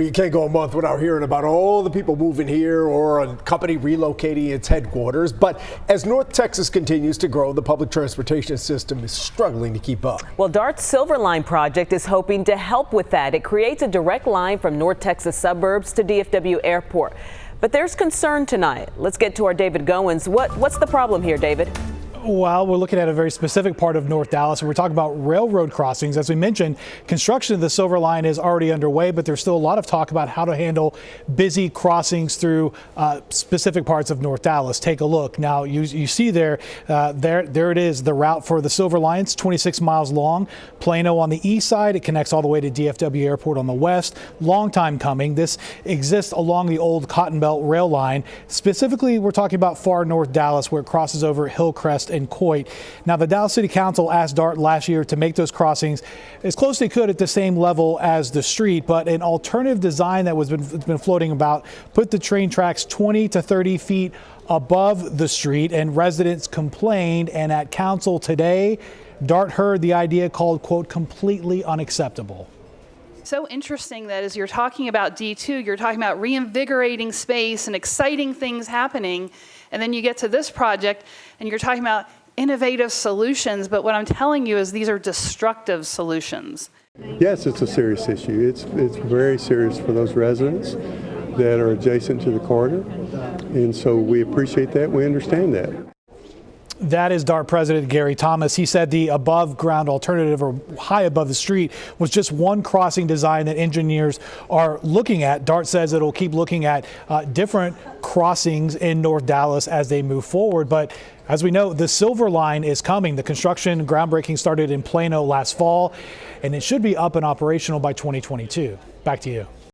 You can't go a month without hearing about all the people moving here or a company relocating its headquarters. But as North Texas continues to grow, the public transportation system is struggling to keep up. Well, DART's Silver Line project is hoping to help with that. It creates a direct line from North Texas suburbs to DFW Airport. But there's concern tonight. Let's get to our David Goins. What's the problem here, David? Well, we're looking at a very specific part of North Dallas, and we're talking about railroad crossings. As we mentioned, construction of the Silver Line is already underway, but there's still a lot of talk about how to handle busy crossings through specific parts of North Dallas. Take a look. Now, you see there it is, the route for the Silver Line. It's 26 miles long. Plano on the east side. It connects all the way to DFW Airport on the west. Long time coming. This exists along the old Cotton Belt rail line. Specifically, we're talking about far North Dallas, where it crosses over Hillcrest and Coit. Now, the Dallas City Council asked DART last year to make those crossings as close as they could at the same level as the street, but an alternative design that was been floating about put the train tracks 20 to 30 feet above the street, and residents complained. And at council today, DART heard the idea called, quote, completely unacceptable. So interesting that as you're talking about D2, you're talking about reinvigorating space and exciting things happening. And then you get to this project and you're talking about innovative solutions. But what I'm telling you is these are destructive solutions. Yes, it's a serious issue. It's very serious for those residents that are adjacent to the corridor. And so we appreciate that. We understand that. That is DART President Gary Thomas. He said the above ground alternative, or high above the street, was just one crossing design that engineers are looking at. DART says it'll keep looking at different crossings in North Dallas as they move forward. But as we know, the Silver Line is coming. The construction groundbreaking started in Plano last fall, and it should be up and operational by 2022. Back to you.